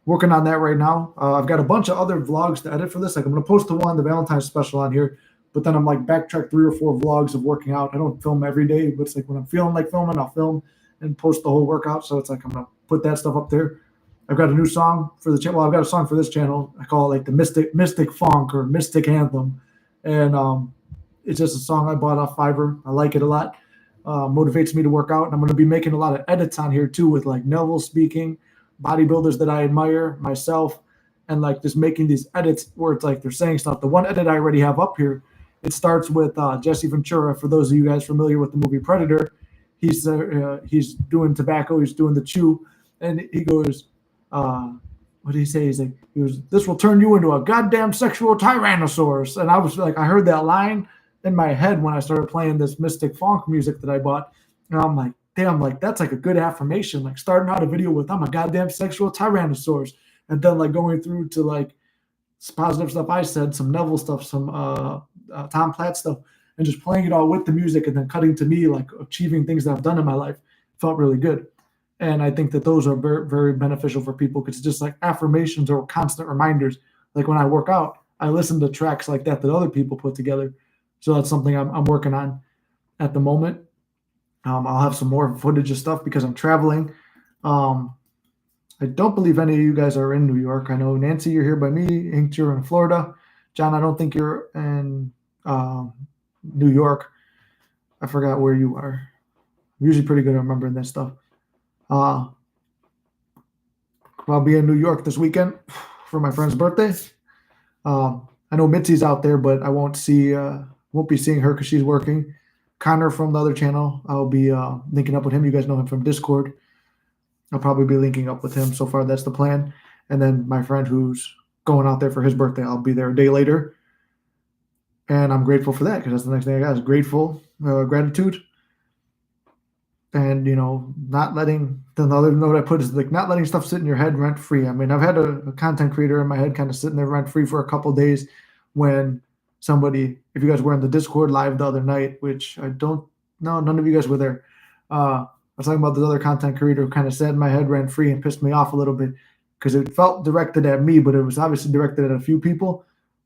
working on that right now. I've got a bunch of other vlogs to edit for this. Like I'm going to post the Valentine's special on here. But then I'm like backtrack 3 or 4 vlogs of working out. I don't film every day, but it's like when I'm feeling like filming, I'll film and post the whole workout. So it's like I'm going to put that stuff up there. I've got a new song for the channel. Well, I've got a song for this channel. I call it like the Mystic Funk or Mystic Anthem. And it's just a song I bought off Fiverr. I like it a lot. Motivates me to work out. And I'm going to be making a lot of edits on here too with like Neville speaking, bodybuilders that I admire, myself, and like just making these edits where it's like they're saying stuff. The one edit I already have up here, it starts with Jesse Ventura. For those of you guys familiar with the movie Predator, he's doing tobacco. He's doing the chew. And he goes, what did he say? He goes, this will turn you into a goddamn sexual tyrannosaurus. And I was like, I heard that line in my head when I started playing this Mystic Funk music that I bought. And I'm like, damn, like that's like a good affirmation. Like starting out a video with I'm a goddamn sexual tyrannosaurus. And then like going through to like positive stuff I said, some Neville stuff, some Tom Platt stuff, and just playing it all with the music and then cutting to me like achieving things that I've done in my life felt really good. And I think that those are very, very beneficial for people because it's just like affirmations or constant reminders. Like when I work out, I listen to tracks like that other people put together. So that's something I'm working on at the moment. I'll have some more footage of stuff because I'm traveling. I don't believe any of you guys are in New York. I know, Nancy, you're here by me. Ink, you're in Florida. John, I don't think you're in New York. I forgot where you are. I'm usually pretty good at remembering that stuff. I'll be in New York this weekend for my friend's birthday. I know Mitzi's out there, but I won't be seeing her because she's working. Connor from the other channel, I'll be linking up with him. You guys know him from Discord. I'll probably be linking up with him. So far, that's the plan. And then my friend who's going out there for his birthday, I'll be there a day later. And I'm grateful for that because that's the next thing I got is gratitude. And, not letting the other note I put is like not letting stuff sit in your head rent free. I mean, I've had a content creator in my head kind of sitting there rent free for a couple of days when somebody, if you guys were in the Discord live the other night, which I don't know, none of you guys were there. I was talking about this other content creator who kind of sat in my head rent free and pissed me off a little bit because it felt directed at me, but it was obviously directed at a few people.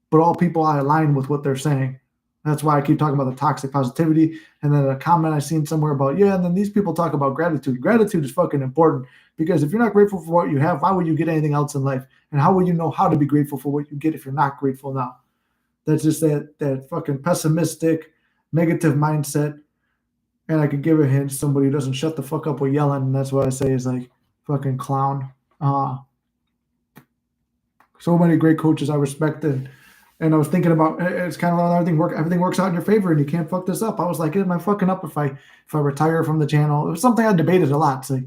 But all people I align with what they're saying. That's why I keep talking about the toxic positivity. And then a comment I seen somewhere about, yeah, and then these people talk about gratitude. Gratitude is fucking important because if you're not grateful for what you have, why would you get anything else in life? And how will you know how to be grateful for what you get if you're not grateful now? That's just that fucking pessimistic, negative mindset. And I could give a hint, somebody who doesn't shut the fuck up with yelling, and that's what I say is like fucking clown. So many great coaches I respected. And I was thinking about it's kind of like everything works out in your favor and you can't fuck this up. I was like, am I fucking up if I retire from the channel? It was something I debated a lot. It's like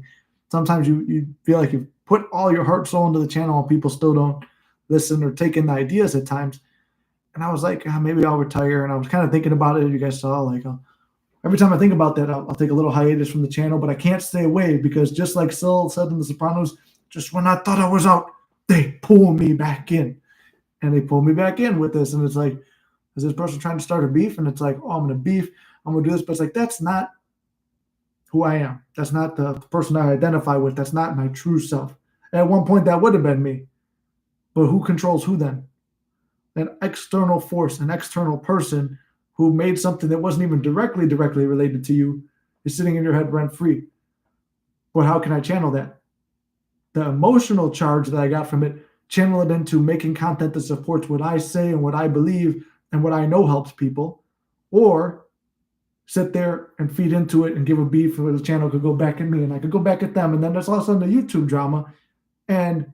sometimes you feel like you put all your heart soul into the channel and people still don't listen or take in the ideas at times. And I was like, maybe I'll retire. And I was kind of thinking about it. You guys saw like every time I think about that, I'll take a little hiatus from the channel, but I can't stay away because just like Syl said in The Sopranos, just when I thought I was out, they pull me back in. And they pull me back in with this. And it's like, is this person trying to start a beef? And it's like, oh, I'm going to beef. I'm going to do this. But it's like, that's not who I am. That's not the person I identify with. That's not my true self. At one point, that would have been me. But who controls who then? An external force, an external person who made something that wasn't even directly related to you is sitting in your head rent free. But how can I channel that? The emotional charge that I got from it, channel it into making content that supports what I say and what I believe and what I know helps people, or sit there and feed into it and give a beef where the channel could go back at me and I could go back at them. And then there's also the YouTube drama. And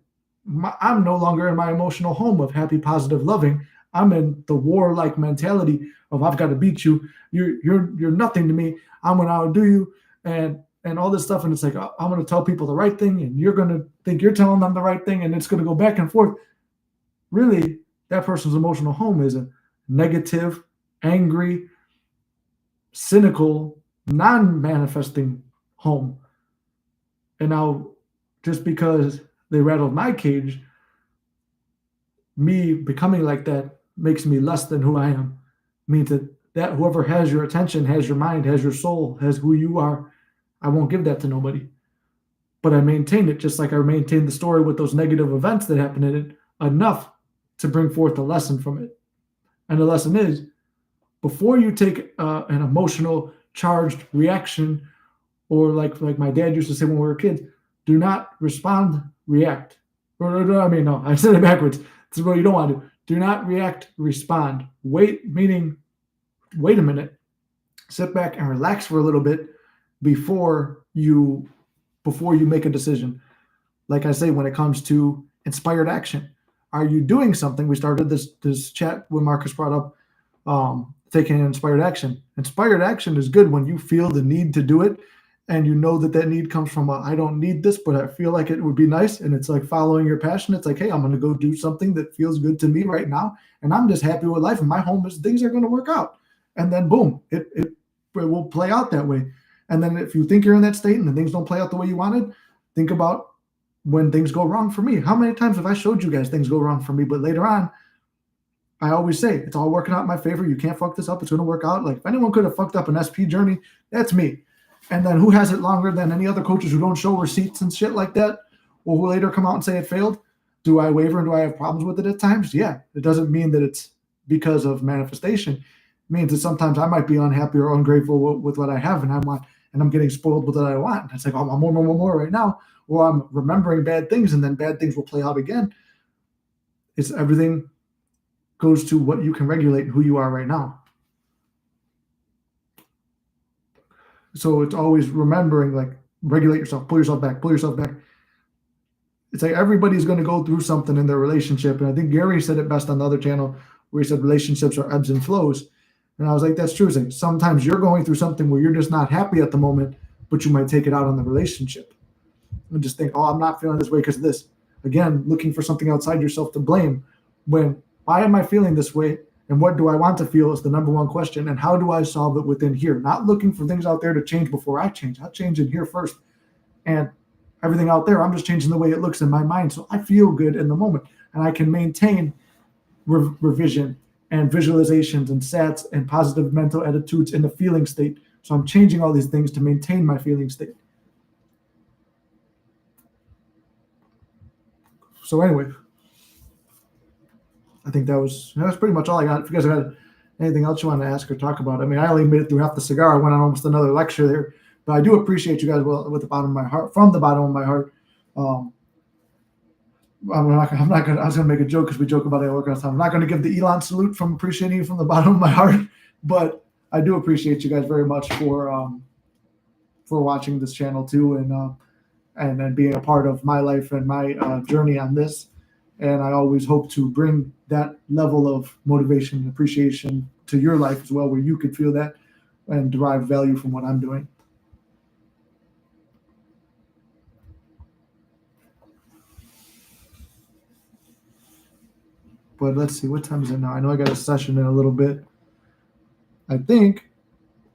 I'm no longer in my emotional home of happy, positive, loving. I'm in the warlike mentality of I've got to beat you. You're nothing to me. I'm going to outdo you. And all this stuff. And it's like, I'm going to tell people the right thing and you're going to think you're telling them the right thing. And it's going to go back and forth. Really, that person's emotional home is a negative, angry, cynical, non-manifesting home. And now just because they rattled my cage, me becoming like that makes me less than who I am. Means that whoever has your attention, has your mind, has your soul, has who you are, I won't give that to nobody. But I maintain it just like I maintained the story with those negative events that happened in it enough to bring forth a lesson from it. And the lesson is, before you take an emotional charged reaction, or like my dad used to say when we were kids, do not respond, react. No, I said it backwards. This is what you don't want to do. Do not react, respond. Wait, meaning, wait a minute. Sit back and relax for a little bit before you make a decision. Like I say, when it comes to inspired action, are you doing something? We started this chat when Marcus brought up taking inspired action. Inspired action is good when you feel the need to do it and you know that need comes from I don't need this, but I feel like it would be nice. And it's like following your passion. It's like, hey, I'm going to go do something that feels good to me right now. And I'm just happy with life. And my home is things are going to work out. And then boom, it will play out that way. And then if you think you're in that state and the things don't play out the way you wanted, think about when things go wrong for me. How many times have I showed you guys things go wrong for me? But later on, I always say, it's all working out in my favor. You can't fuck this up. It's going to work out. Like if anyone could have fucked up an SP journey, that's me. And then who has it longer than any other coaches who don't show receipts and shit like that, or who later come out and say it failed? Do I waver and do I have problems with it at times? Yeah. It doesn't mean that it's because of manifestation. It means that sometimes I might be unhappy or ungrateful with what I have and I'm getting spoiled with what I want. And it's like, oh, I'm more right now. Or I'm remembering bad things and then bad things will play out again. It's everything goes to what you can regulate and who you are right now. So it's always remembering, like, regulate yourself, pull yourself back. It's like everybody's going to go through something in their relationship. And I think Gary said it best on the other channel where he said relationships are ebbs and flows. And I was like, that's true. It's like sometimes you're going through something where you're just not happy at the moment, but you might take it out on the relationship. And just think, oh, I'm not feeling this way because of this. Again, looking for something outside yourself to blame. When, why am I feeling this way? And what do I want to feel is the number one question. And how do I solve it within here? Not looking for things out there to change before I change. I'll change in here first. And everything out there, I'm just changing the way it looks in my mind. So I feel good in the moment. And I can maintain revision and visualizations and sats and positive mental attitudes in the feeling state. So I'm changing all these things to maintain my feeling state. So anyway, I think that was pretty much all I got. If you guys got anything else you want to ask or talk about? I mean, I only made it through half the cigar. I went on almost another lecture there, but I do appreciate you guys with the bottom of my heart, from the bottom of my heart. I'm not gonna. I was gonna make a joke because we joke about it at work all the time. I'm not gonna give the Elon salute from appreciating you from the bottom of my heart, but I do appreciate you guys very much for watching this channel too, and being a part of my life and my journey on this. And I always hope to bring that level of motivation and appreciation to your life as well, where you could feel that and derive value from what I'm doing. But let's see, what time is it now? I know I got a session in a little bit. I think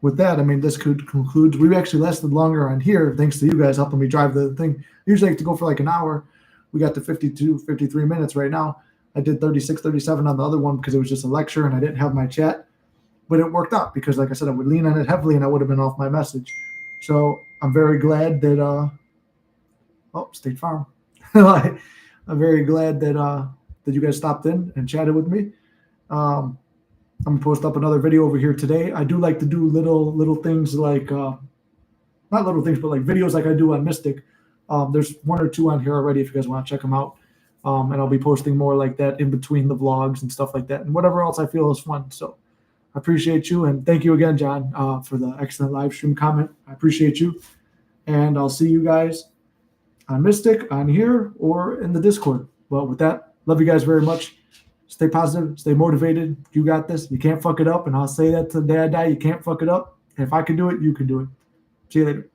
with that, I mean, this could conclude. We actually lasted longer on here thanks to you guys helping me drive the thing. Usually I have to go for like an hour. We got to 52, 53 minutes right now. I did 36, 37 on the other one because it was just a lecture and I didn't have my chat. But it worked out because, like I said, I would lean on it heavily and I would have been off my message. So I'm very glad that State Farm. I'm very glad that you guys stopped in and chatted with me. I'm gonna post up another video over here today. I do like to do little things like not little things, but like videos like I do on Mystic. There's one or two on here already if you guys want to check them out. And I'll be posting more like that in between the vlogs and stuff like that, and whatever else I feel is fun. So I appreciate you, and thank you again, John, for the excellent live stream comment. I appreciate you, and I'll see you guys on Mystic, on here, or in the Discord. Well, with that, love you guys very much. Stay positive, stay motivated. You got this. You can't fuck it up, and I'll say that till the day I die. You can't fuck it up. And if I can do it, you can do it. See you later.